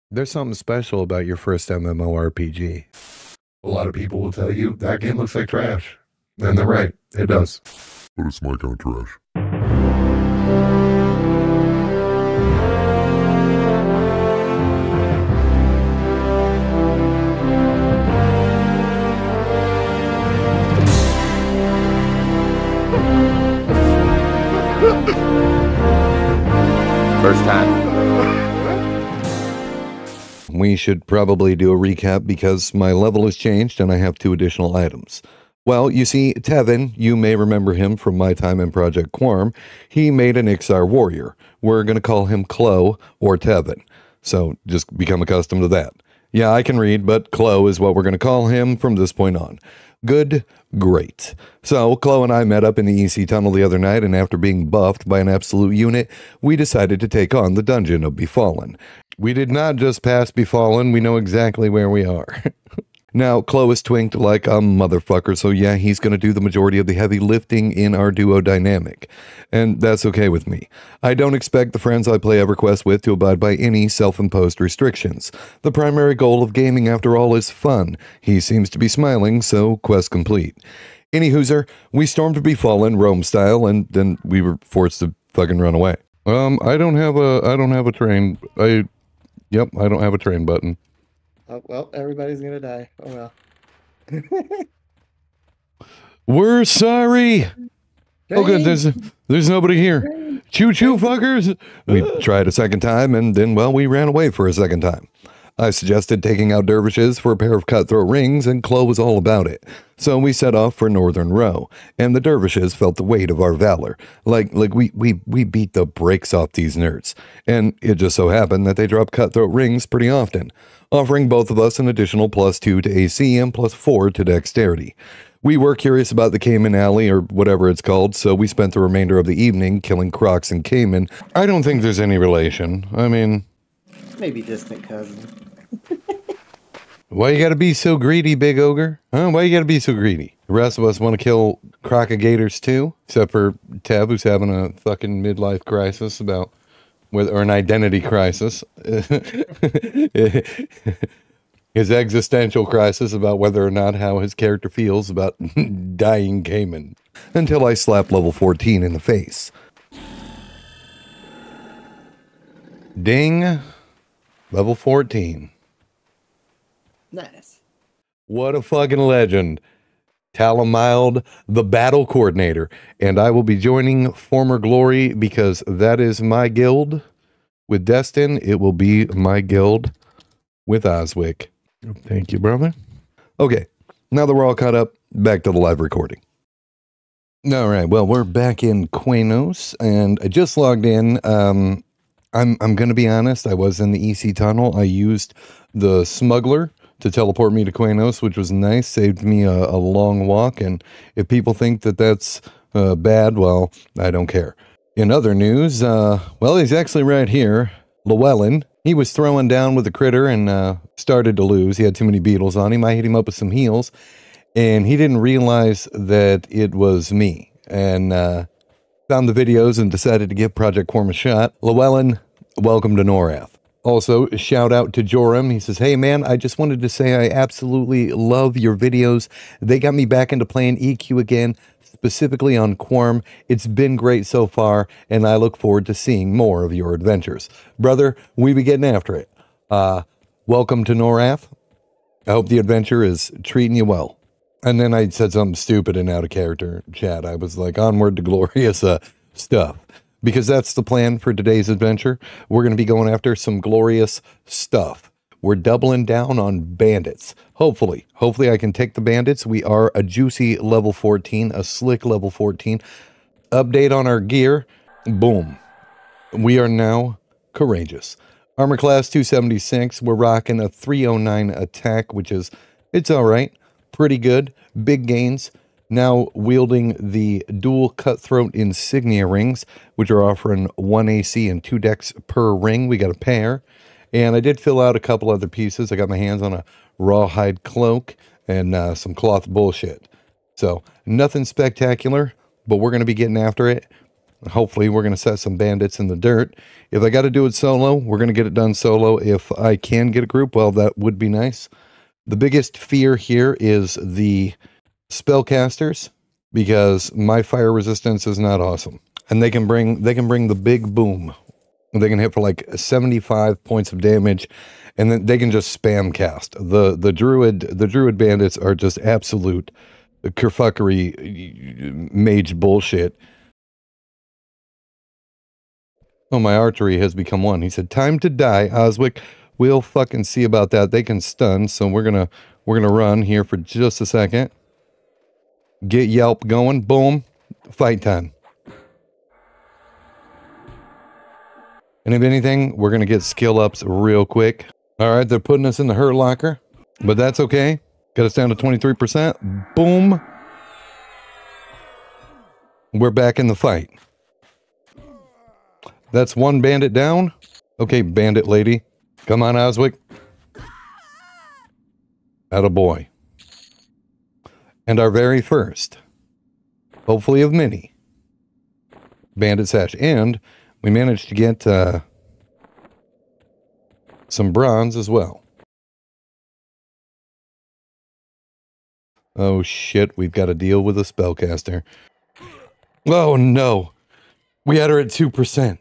There's something special about your first MMORPG. A lot of people will tell you that game looks like trash. And they're right, it does. But it's my kind of trash. First time. We should probably do a recap because my level has changed and I have 2 additional items. Well, you see, Tevin, you may remember him from my time in Project Quorum. He made an Ixar warrior. We're going to call him Clo or Tevin. So just become accustomed to that. Yeah, I can read, but Clo is what we're going to call him from this point on. Good, great. So, Clo and I met up in the EC tunnel the other night, and after being buffed by an absolute unit, we decided to take on the Dungeon of Befallen. We did not just pass Befallen, we know exactly where we are. Now, Clo is twinked like a motherfucker, so yeah, he's going to do the majority of the heavy lifting in our duo dynamic. And that's okay with me. I don't expect the friends I play EverQuest with to abide by any self-imposed restrictions. The primary goal of gaming, after all, is fun. He seems to be smiling, so quest complete. Any hooser, we stormed Befallen, Rome style, and then we were forced to fucking run away. I don't have a train. I don't have a train button. Oh, well, everybody's gonna die. Oh, well. We're sorry. Oh, good. There's nobody here. Choo-choo, fuckers. We tried a second time, and then, well, we ran away for a second time. I suggested taking out dervishes for a pair of cutthroat rings, and Clo was all about it. So we set off for Northern Row, and the dervishes felt the weight of our valor. Like we beat the brakes off these nerds. And it just so happened that they drop cutthroat rings pretty often, offering both of us an additional +2 to AC and +4 to dexterity. We were curious about the Cayman Alley, or whatever it's called, so we spent the remainder of the evening killing crocs and Cayman. I don't think there's any relation. I mean, maybe distant cousin. why you gotta be so greedy, big ogre? Huh? Why you gotta be so greedy? The rest of us want to kill crocogators too, except for Tev, who's having a fucking midlife crisis about whether, or an identity crisis. His existential crisis about whether or not how his character feels about dying Cayman. Until I slap level 14 in the face. Ding. Level 14. Nice. What a fucking legend. Talamild, the battle coordinator. And I will be joining Former Glory because that is my guild. With Destin, it will be my guild with Oswick. Thank you, brother. Okay, now that we're all caught up, back to the live recording. All right, well, we're back in Quanos, and I just logged in. I'm going to be honest, I was in the EC tunnel. I used the smuggler to teleport me to Quanos, which was nice, saved me a long walk, and if people think that that's bad, well, I don't care. In other news, well, he's actually right here, Llewellyn. He was throwing down with the critter and started to lose. He had too many beetles on him. I hit him up with some heals, and he didn't realize that it was me, and found the videos and decided to give Project Quorum a shot. Llewellyn, welcome to Norrath. Also, shout out to Joram. He says, hey man, I just wanted to say I absolutely love your videos. They got me back into playing EQ again, specifically on Quorum. It's been great so far, and I look forward to seeing more of your adventures. Brother, we be getting after it. Welcome to Norrath. I hope the adventure is treating you well. And then I said something stupid and out of character chat. I was like, onward to glorious stuff. Because that's the plan for today's adventure. We're going to be going after some glorious stuff. We're doubling down on bandits. Hopefully I can take the bandits. We are a juicy level 14, a slick level 14. Update on our gear. Boom. We are now courageous. Armor class 276. We're rocking a 309 attack, which is, it's all right. Pretty good. Big gains. Now wielding the dual cutthroat insignia rings, which are offering 1 AC and 2 dex per ring. We got a pair. And I did fill out a couple other pieces. I got my hands on a rawhide cloak and some cloth bullshit. So nothing spectacular, but we're going to be getting after it. Hopefully we're going to set some bandits in the dirt. If I got to do it solo, we're going to get it done solo. If I can get a group, well, that would be nice. The biggest fear here is the spellcasters, because my fire resistance is not awesome. And they can bring the big boom. They can hit for like 75 points of damage, and then they can just spam cast. The druid bandits are just absolute kerfuckery mage bullshit. Oh, my archery has become one. He said, "Time to die, Oswick." We'll fucking see about that. They can stun, so we're gonna run here for just a second. Get Yelp going. Boom. Fight time. And if anything, we're gonna get skill ups real quick. All right, they're putting us in the hurt locker, but that's okay. Got us down to 23%. Boom. We're back in the fight. That's one bandit down. Okay, bandit lady. Come on, Oswick. Attaboy. And our very first, hopefully of many, bandit sash. And we managed to get some bronze as well. Oh shit, we've got to deal with a spellcaster. Oh no. We had her at 2%.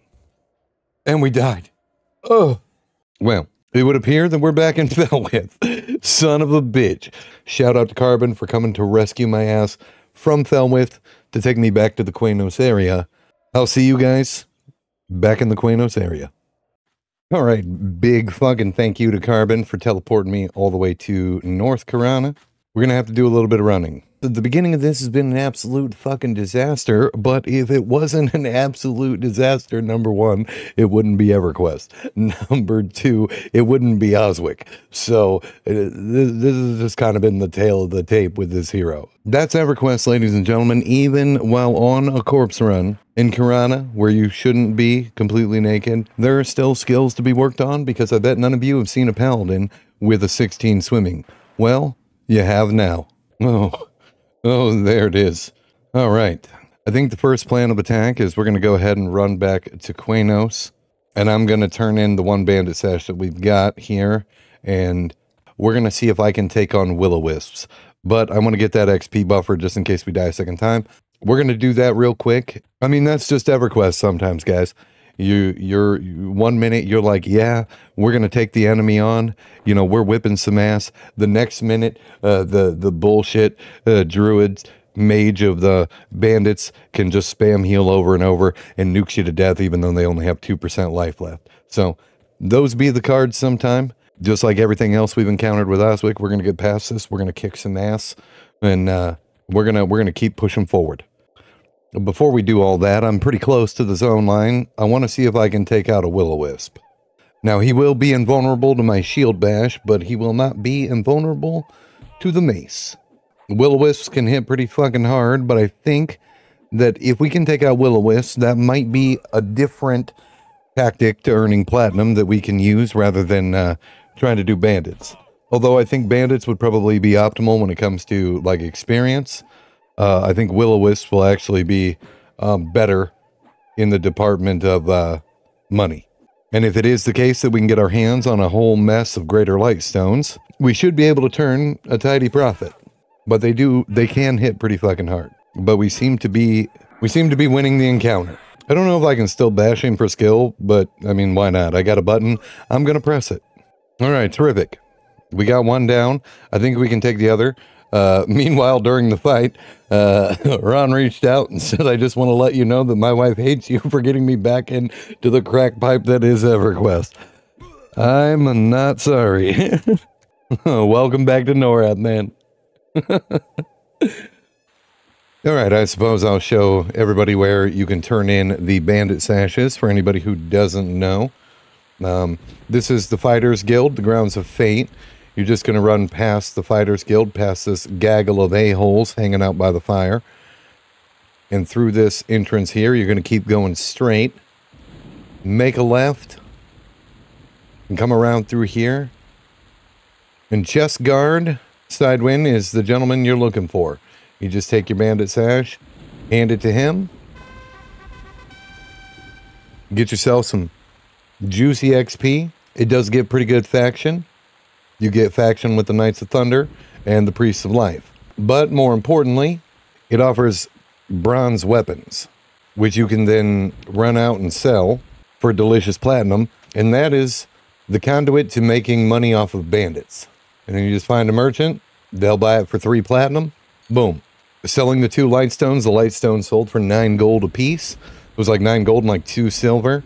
And we died. Oh. Well, it would appear that we're back in Felwith. Son of a bitch. Shout out to Carbon for coming to rescue my ass from Felwith to take me back to the Quanos area. I'll see you guys back in the Quanos area. All right, big fucking thank you to Carbon for teleporting me all the way to North Karana. We're going to have to do a little bit of running. The beginning of this has been an absolute fucking disaster, but if it wasn't an absolute disaster, number one, it wouldn't be EverQuest. Number two, it wouldn't be Oswick. So this has just kind of been the tail of the tape with this hero. That's EverQuest, ladies and gentlemen. Even while on a corpse run in Karana, where you shouldn't be completely naked, there are still skills to be worked on, because I bet none of you have seen a paladin with a 16 swimming. Well, you have now. Oh, there it is. All right. I think the first plan of attack is we're going to go ahead and run back to Quanos. And I'm going to turn in the one bandit sash that we've got here. And we're going to see if I can take on will-o-wisps. But I want to get that XP buffer just in case we die a second time. We're going to do that real quick. I mean, that's just EverQuest sometimes, guys. You're 1 minute you're like, yeah, we're gonna take the enemy on, you know, we're whipping some ass. The next minute, the bullshit druid mage of the bandits can just spam heal over and over and nukes you to death, even though they only have 2% life left. So those be the cards sometime. Just like everything else we've encountered with Oswick, we're gonna get past this. We're gonna kick some ass, and we're gonna keep pushing forward. Before we do all that, I'm pretty close to the zone line. I want to see if I can take out a will-o-wisp. Now, he will be invulnerable to my shield bash, but he will not be invulnerable to the mace. Will-o-wisps can hit pretty fucking hard, but I think that if we can take out will-o-wisps, that might be a different tactic to earning platinum that we can use rather than trying to do bandits. Although I think bandits would probably be optimal when it comes to, like, experience. I think will-o-wisps will actually be better in the department of money. And if it is the case that we can get our hands on a whole mess of greater light stones, we should be able to turn a tidy profit. But they can hit pretty fucking hard. But we seem to be winning the encounter. I don't know if I can still bash him for skill, but I mean, why not? I got a button. I'm gonna press it. All right, terrific. We got one down. I think we can take the other. Meanwhile, during the fight, Ron reached out and said, "I just want to let you know that my wife hates you for getting me back into the crack pipe that is EverQuest." I'm not sorry. Welcome back to Norrath, man. All right, I suppose I'll show everybody where you can turn in the bandit sashes for anybody who doesn't know. This is the Fighters Guild, the Grounds of Fate. You're just going to run past the Fighters Guild, past this gaggle of a-holes hanging out by the fire. And through this entrance here, you're going to keep going straight. Make a left. And come around through here. And chest guard, Sidewind, is the gentleman you're looking for. You just take your bandit sash, hand it to him. Get yourself some juicy XP. It does get pretty good faction. You get faction with the Knights of Thunder and the Priests of Life. But more importantly, it offers bronze weapons, which you can then run out and sell for delicious platinum. And that is the conduit to making money off of bandits. And then you just find a merchant, they'll buy it for 3 platinum. Boom. Selling the 2 lightstones, the lightstones sold for 9 gold a piece. It was like 9 gold and like 2 silver.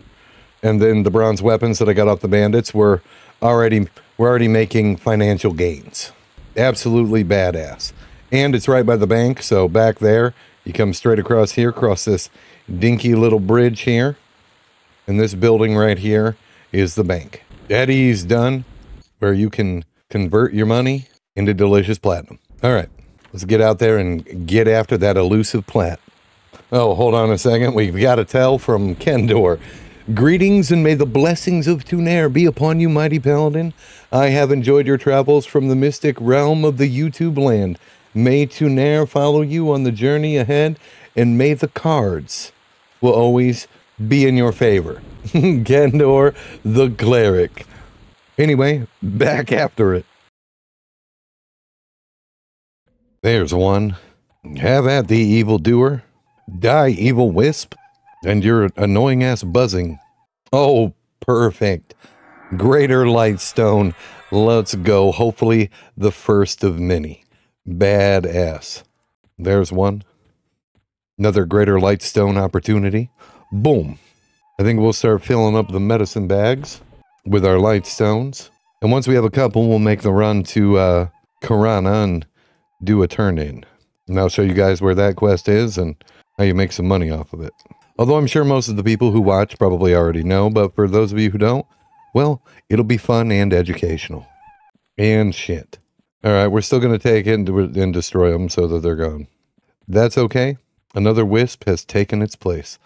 And then the bronze weapons that I got off the bandits were already making financial gains. Absolutely badass. And it's right by the bank, so back there, you come straight across here, across this dinky little bridge here. And this building right here is the bank. Eddie's done, where you can convert your money into delicious platinum. All right, let's get out there and get after that elusive plat. Oh, hold on a second. We've got a tell from Kendor. Greetings, and may the blessings of Tunair be upon you, mighty paladin. I have enjoyed your travels from the mystic realm of the YouTube land. May Tunair follow you on the journey ahead, and may the cards will always be in your favor. Kendor the cleric. Anyway, back after it. There's one. Have at thee, evildoer. Die, evil wisp. And your annoying ass buzzing. Oh, perfect. Greater Lightstone. Let's go. Hopefully the first of many. Badass. There's one. Another Greater Lightstone opportunity. Boom. I think we'll start filling up the medicine bags with our Lightstones. And once we have a couple, we'll make the run to Karana and do a turn-in. And I'll show you guys where that quest is and how you make some money off of it. Although I'm sure most of the people who watch probably already know, but for those of you who don't, well, it'll be fun and educational. And shit. Alright, we're still going to take it and destroy them so that they're gone. That's okay. Another wisp has taken its place.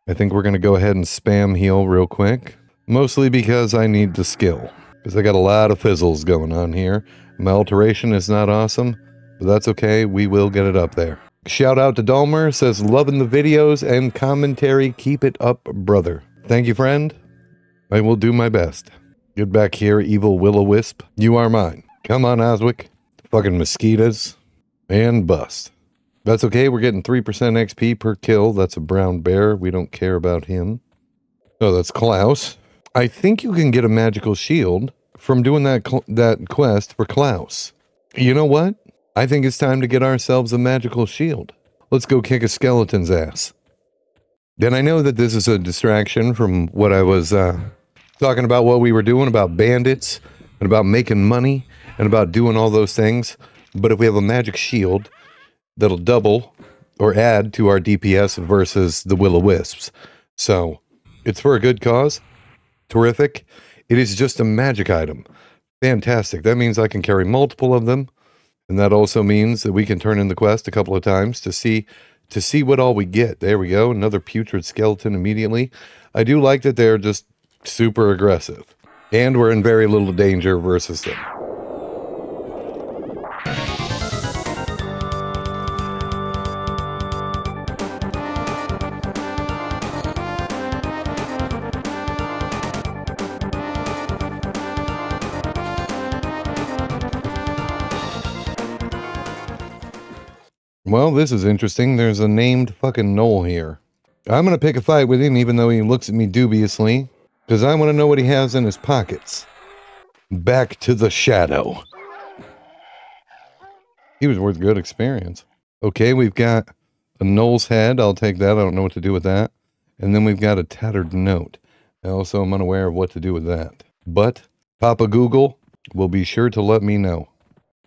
I think we're going to go ahead and spam heal real quick. Mostly because I need the skill. Because I got a lot of fizzles going on here. My alteration is not awesome, but that's okay. We will get it up there. Shout out to Dalmer, says, loving the videos and commentary. Keep it up, brother. Thank you, friend. I will do my best. Get back here, evil will-o-wisp. You are mine. Come on, Oswick. Fucking mosquitoes. And bust. That's okay. We're getting 3% XP per kill. That's a brown bear. We don't care about him. Oh, that's Klaus. I think you can get a magical shield from doing that quest for Klaus. You know what? I think it's time to get ourselves a magical shield. Let's go kick a skeleton's ass. Then I know that this is a distraction from what I was talking about, what we were doing about bandits and about making money and about doing all those things. But if we have a magic shield, that'll double or add to our DPS versus the will-o-wisps. So it's for a good cause. Terrific. It is just a magic item. Fantastic. That means I can carry multiple of them. And that also means that we can turn in the quest a couple of times to see what all we get. There we go. Another putrid skeleton immediately. I do like that they're just super aggressive. And we're in very little danger versus them. Well, this is interesting. There's a named fucking Knoll here. I'm going to pick a fight with him even though he looks at me dubiously. Because I want to know what he has in his pockets. Back to the shadow. He was worth good experience. Okay, we've got a Knoll's head. I'll take that. I don't know what to do with that. And then we've got a tattered note. I also am unaware of what to do with that. But Papa Google will be sure to let me know.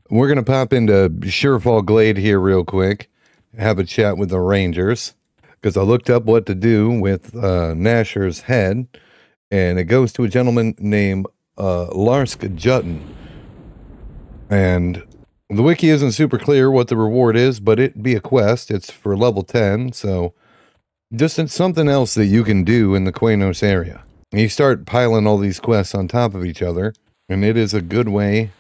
We're going to pop into Surefall Glade here real quick, have a chat with the Rangers, because I looked up what to do with Nasher's head, and it goes to a gentleman named Larsk Jutton. And the wiki isn't super clear what the reward is, but it'd be a quest. It's for level 10, so just it's something else that you can do in the Quanos area. And you start piling all these quests on top of each other, and it is a good way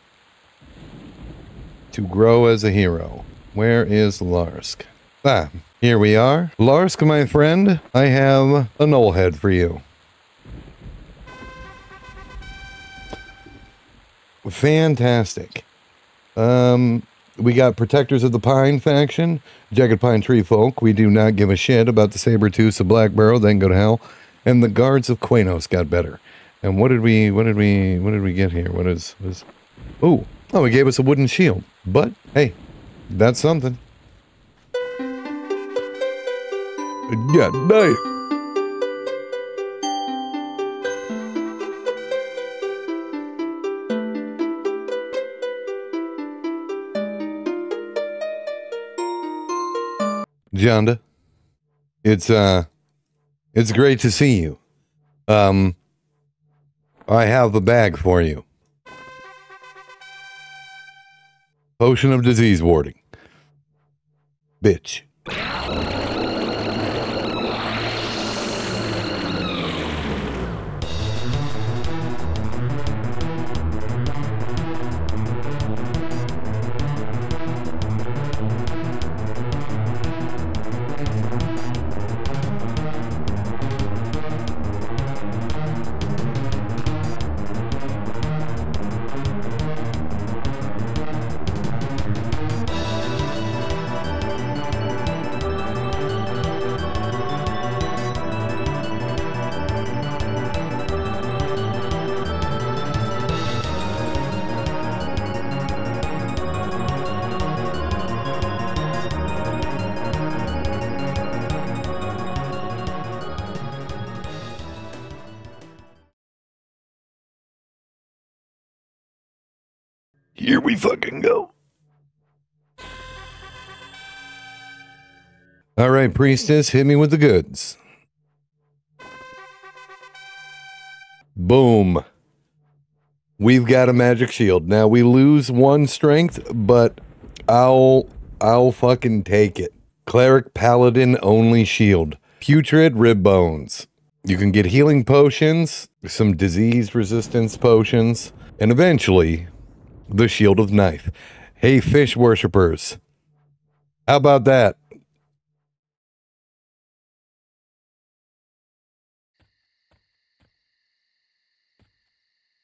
to grow as a hero. Where is Larsk? Ah, Here we are. Larsk, my friend, I have a knoll head for you. Fantastic. We got Protectors of the Pine faction, Jagged Pine Tree Folk. We do not give a shit about the Saber-tooths of Blackbarrow. They can go to hell. And the Guards of Quanos got better. And what did we get here? What is this? Oh, he gave us a wooden shield. But hey, that's something. God damn. Jonda, it's great to see you. I have a bag for you. Potion of disease warding. Bitch. Here we fucking go. All right, priestess, hit me with the goods. Boom. We've got a magic shield. Now we lose 1 strength, but I'll fucking take it. Cleric Paladin only shield. Putrid rib bones. You can get healing potions, some disease resistance potions, and eventually the Shield of Knife. Hey, fish worshippers. How about that?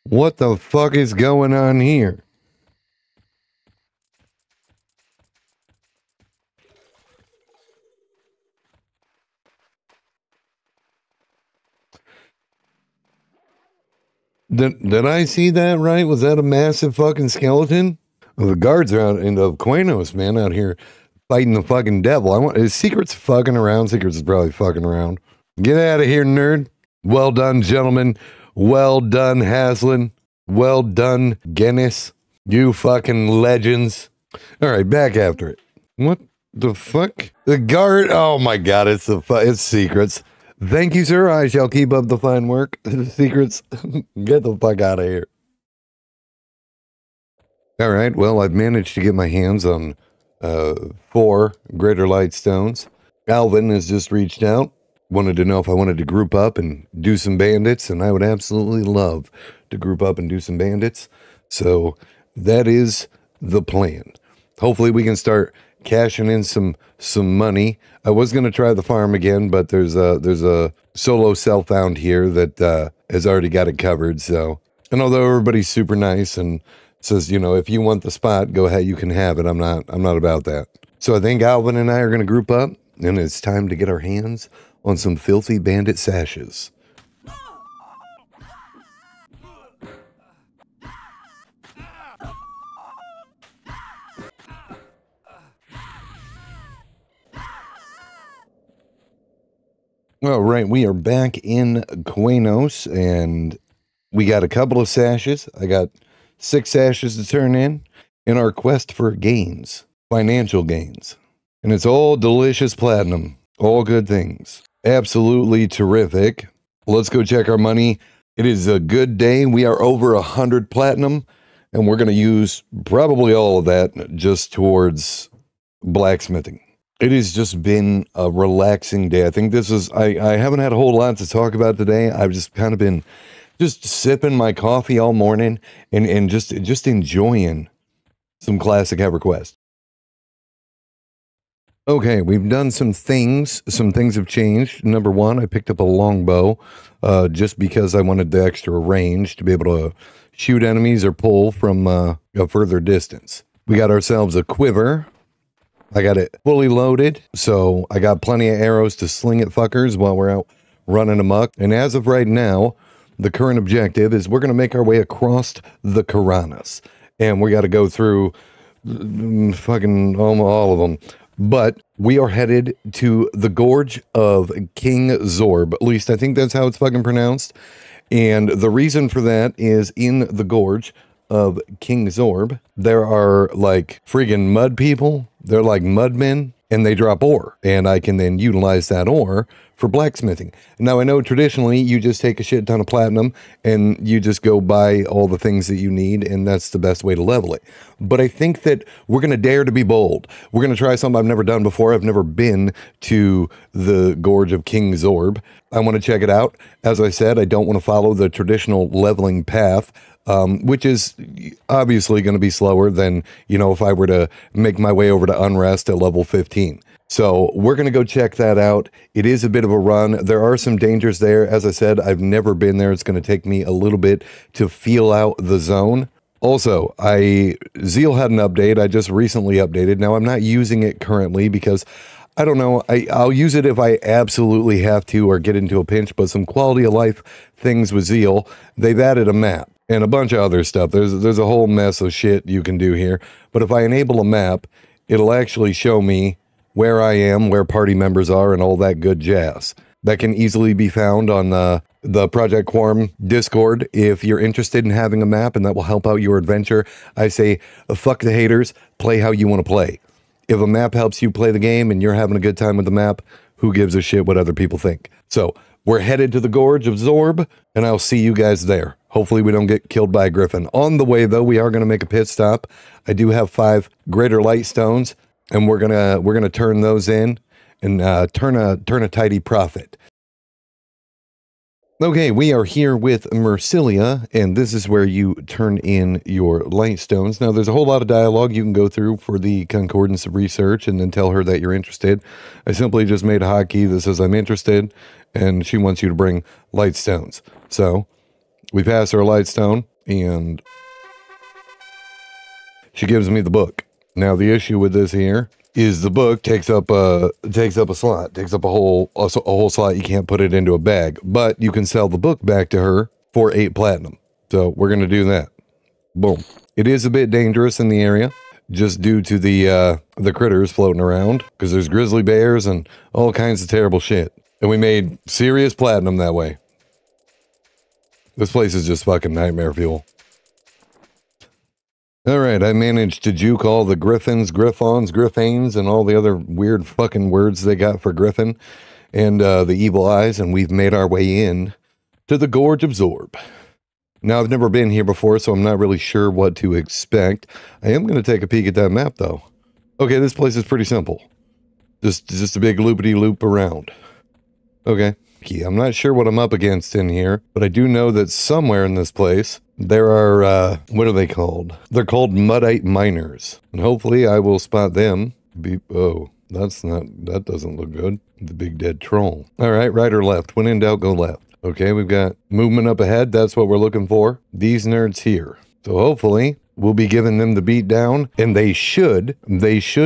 What the fuck is going on here? Did I see that right? Was that a massive fucking skeleton? Well, the guards are out in the Quanos, man, out here fighting the fucking devil. Is Secret's fucking around? Secret's is probably fucking around. Get out of here, nerd. Well done, gentlemen. Well done, Haslin. Well done, Guinness. You fucking legends. All right, back after it. What the fuck? The guard. Oh my god, it's Secrets. Thank you, sir. I shall keep up the fine work. Secrets, get the fuck out of here. All right, well, I've managed to get my hands on 4 Greater Light Stones. Alvin has just reached out, wanted to know if I wanted to group up and do some bandits, and I would absolutely love to group up and do some bandits. So that is the plan. Hopefully we can start cashing in some money. I was going to try the farm again, but there's a solo self-found here that has already got it covered. So, and although everybody's super nice and says, you know, if you want the spot, go ahead, you can have it. I'm not about that. So I think Alvin and I are going to group up, and it's time to get our hands on some filthy bandit sashes. All right, we are back in Quanos, and we got a couple of sashes. I got 6 sashes to turn in our quest for gains, financial gains. And it's all delicious platinum, all good things. Absolutely terrific. Let's go check our money. It is a good day. We are over 100 platinum, and we're going to use probably all of that just towards blacksmithing. It has just been a relaxing day. I think this is, I haven't had a whole lot to talk about today. I've just kind of been just sipping my coffee all morning and just enjoying some classic EverQuest. Okay, we've done some things. Some things have changed. Number one, I picked up a longbow just because I wanted the extra range to be able to shoot enemies or pull from a further distance. We got ourselves a quiver. I got it fully loaded, so I got plenty of arrows to sling at fuckers while we're out running amok. And as of right now, the current objective is we're going to make our way across the Karanas. And we got to go through fucking all of them. But we are headed to the Gorge of King Zorb. At least I think that's how it's fucking pronounced. And the reason for that is in the Gorge of King Zorb, there are like friggin' mud people. They're like mudmen, and they drop ore. And I can then utilize that ore for blacksmithing. Now, I know traditionally you just take a shit ton of platinum and you just go buy all the things that you need, and that's the best way to level it. But I think that we're going to dare to be bold. We're going to try something I've never done before. I've never been to the Gorge of King Zorb. I want to check it out. As I said, I don't want to follow the traditional leveling path, which is obviously going to be slower than, you know, if I were to make my way over to Unrest at level 15. So we're going to go check that out. It is a bit of a run. There are some dangers there. As I said, I've never been there. It's going to take me a little bit to feel out the zone. Also, Zeal had an update. I just recently updated. Now, I'm not using it currently because I don't know. I'll use it if I absolutely have to or get into a pinch, but some quality of life things with Zeal. They've added a map and a bunch of other stuff. There's a whole mess of shit you can do here. But if I enable a map, it'll actually show me where I am, where party members are, and all that good jazz. That can easily be found on the Project Quorum Discord if you're interested in having a map, and that will help out your adventure. I say, fuck the haters, play how you want to play. If a map helps you play the game and you're having a good time with the map, who gives a shit what other people think? So, we're headed to the Gorge of Zorb, and I'll see you guys there. Hopefully we don't get killed by a griffin. On the way, though, we are going to make a pit stop. I do have 5 greater light stones, and we're gonna turn those in and turn a tidy profit. Okay, we are here with Mercilia, and this is where you turn in your light stones. Now, there's a whole lot of dialogue you can go through for the concordance of research, and then tell her that you're interested. I simply just made a hotkey that says I'm interested, and she wants you to bring light stones. So we pass her a light stone, and she gives me the book. Now, the issue with this here is the book takes up a slot, takes up a whole slot. You can't put it into a bag, but you can sell the book back to her for 8 platinum. So we're going to do that. Boom. It is a bit dangerous in the area just due to the critters floating around because there's grizzly bears and all kinds of terrible shit. And we made serious platinum that way. This place is just fucking nightmare fuel. All right, I managed to juke all the griffins, griffons, griffanes, and all the other weird fucking words they got for griffin and the evil eyes, and we've made our way in to the Gorge of Zorb. Now, I've never been here before, so I'm not really sure what to expect. I am going to take a peek at that map, though. Okay, this place is pretty simple. Just a big loopity-loop around. Okay. I'm not sure what I'm up against in here, but I do know that somewhere in this place, there are, what are they called? They're called Muddite miners. And hopefully I will spot them. Oh, that doesn't look good. The big dead troll. All right, right or left? When in doubt, go left. Okay, we've got movement up ahead. That's what we're looking for. These nerds here. So hopefully we'll be giving them the beat down, and they should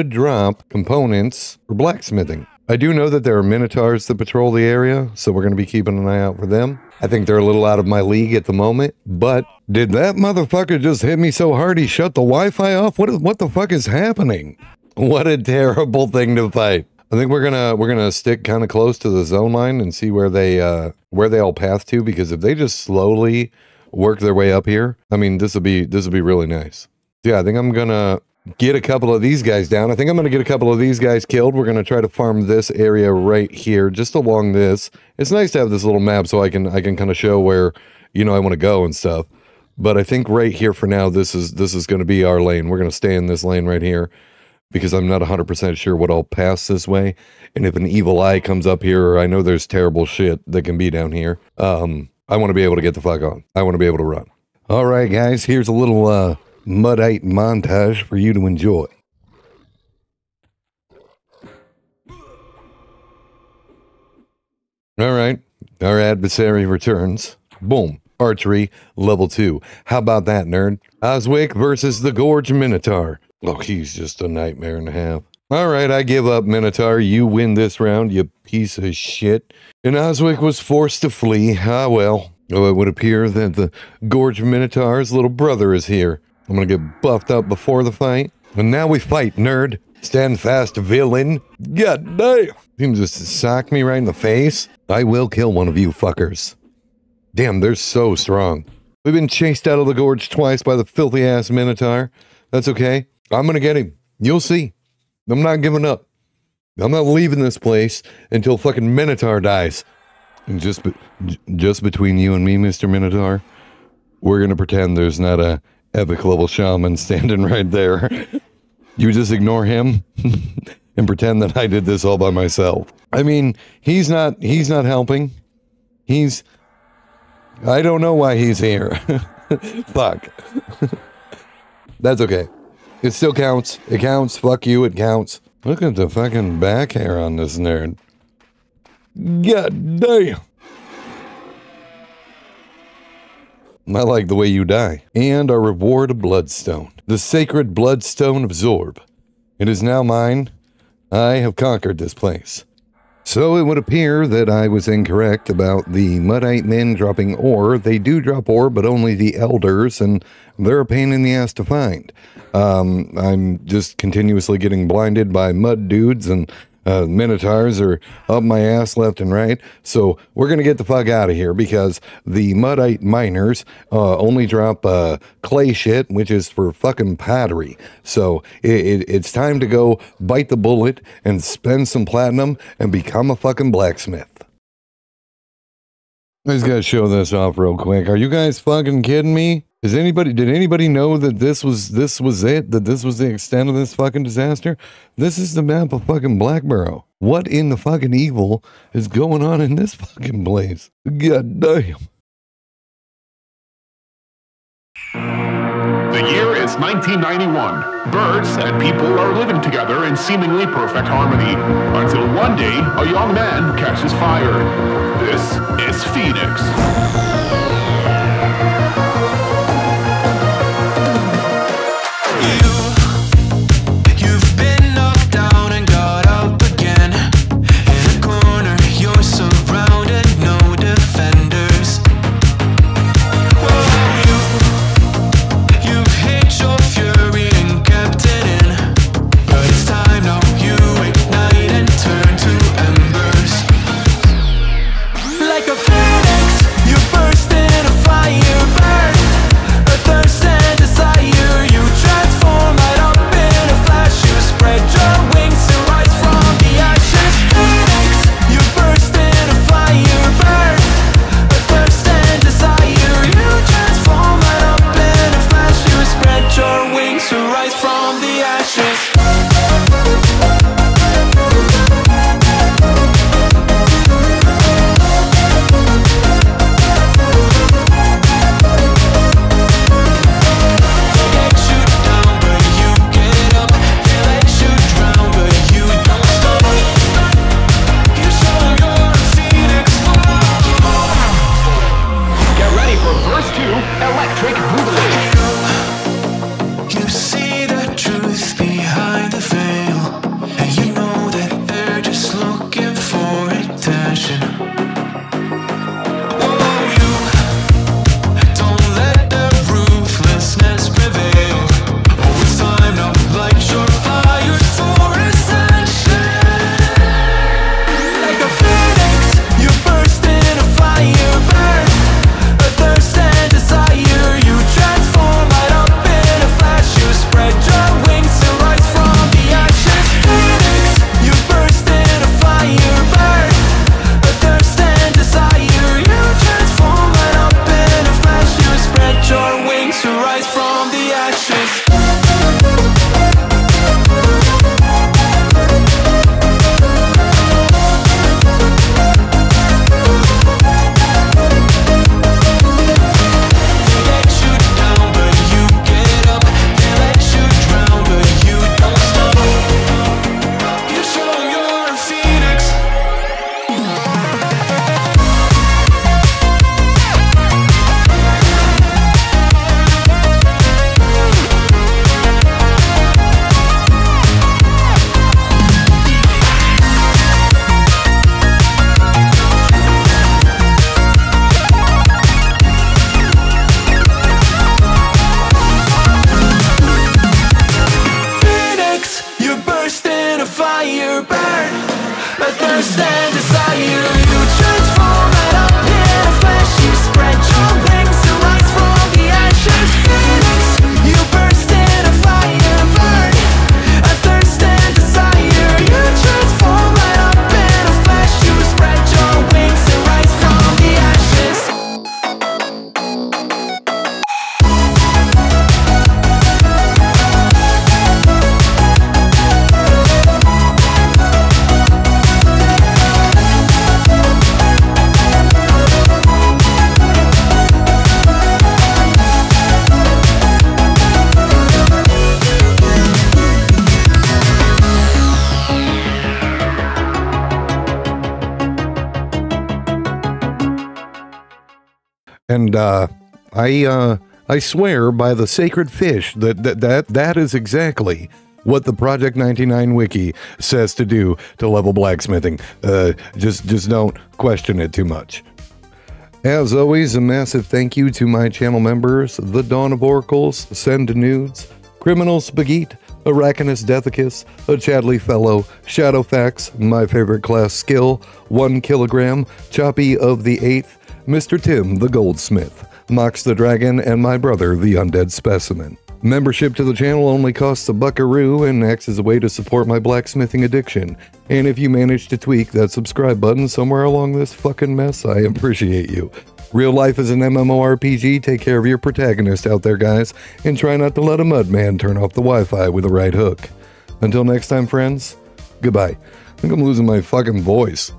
drop components for blacksmithing. I do know that there are minotaurs that patrol the area, so we're going to be keeping an eye out for them. I think they're a little out of my league at the moment, but did that motherfucker just hit me so hard he shut the Wi-Fi off? What the fuck is happening? What a terrible thing to fight. I think we're gonna stick kind of close to the zone line and see where they all path to, because if they just slowly work their way up here, I mean, this will be really nice. Yeah, I think I'm gonna get a couple of these guys down. I think I'm going to get a couple of these guys killed. We're going to try to farm this area right here, just along this. It's nice to have this little map so I can kind of show where, you know, I want to go and stuff. But I think right here for now, this is going to be our lane. We're going to stay in this lane right here because I'm not 100% sure what I'll pass this way. And if an evil eye comes up here, or I know there's terrible shit that can be down here, I want to be able to get the fuck on. I want to be able to run. All right, guys, here's a little Muddite montage for you to enjoy. All right. Our adversary returns. Boom. Archery, level 2. How about that, nerd? Oswick versus the Gorge Minotaur. Oh, he's just a nightmare and a half. All right, I give up, Minotaur. You win this round, you piece of shit. And Oswick was forced to flee. Ah, well. Oh, it would appear that the Gorge Minotaur's little brother is here. I'm gonna get buffed up before the fight. And now we fight, nerd. Stand fast, villain. God damn. You can just sock me right in the face. I will kill one of you fuckers. Damn, they're so strong. We've been chased out of the gorge twice by the filthy-ass Minotaur. That's okay. I'm gonna get him. You'll see. I'm not giving up. I'm not leaving this place until fucking Minotaur dies. And just between you and me, Mr. Minotaur, we're gonna pretend there's not a epic level shaman standing right there. You just ignore him and pretend that I did this all by myself. I mean, he's not helping. I don't know why he's here. Fuck. That's okay. It still counts. It counts. Fuck you, it counts. Look at the fucking back hair on this nerd. God damn. I like the way you die. And our reward, a bloodstone. The sacred bloodstone of Zorb. It is now mine. I have conquered this place. So it would appear that I was incorrect about the Muddite men dropping ore. They do drop ore, but only the elders, and they're a pain in the ass to find. I'm just continuously getting blinded by mud dudes, and Minotaurs are up my ass left and right. So we're going to get the fuck out of here because the Muddite miners only drop clay shit, which is for fucking pottery. So it's time to go bite the bullet and spend some platinum and become a fucking blacksmith. I just gotta show this off real quick. Are you guys fucking kidding me? Did anybody know that this was it? That this was the extent of this fucking disaster? This is the map of fucking Blackburrow. What in the fucking evil is going on in this fucking place? God damn. The year is 1991. Birds and people are living together in seemingly perfect harmony. Until one day, a young man catches fire. This is Phoenix. You've been knocked down and got up again. In a corner, you're surrounded, no defenders. You've hid your fury and kept it in. But it's time now, you ignite and turn to embers. Like a phoenix, you burst in And I swear by the sacred fish that is exactly what the Project 99 wiki says to do to level blacksmithing. Just don't question it too much. As always, a massive thank you to my channel members, The Dawn of Oracles, Send Nudes, Criminal Spaghetti, Arachnus Deathicus, A Chadley Fellow, Shadowfax, My Favorite Class Skill, 1 Kilogram, Choppy of the 8th, Mr. Tim the Goldsmith, Mox the Dragon, and my brother the Undead Specimen. Membership to the channel only costs a buckaroo and acts as a way to support my blacksmithing addiction. And if you manage to tweak that subscribe button somewhere along this fucking mess, I appreciate you. Real life is an MMORPG. Take care of your protagonist out there, guys, and try not to let a mudman turn off the Wi-Fi with a right hook. Until next time, friends, goodbye. I think I'm losing my fucking voice.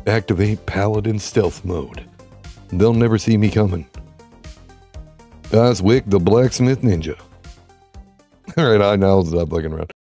Activate Paladin Stealth Mode. They'll never see me coming. Oswick the Blacksmith Ninja. Alright, I'll stop looking around.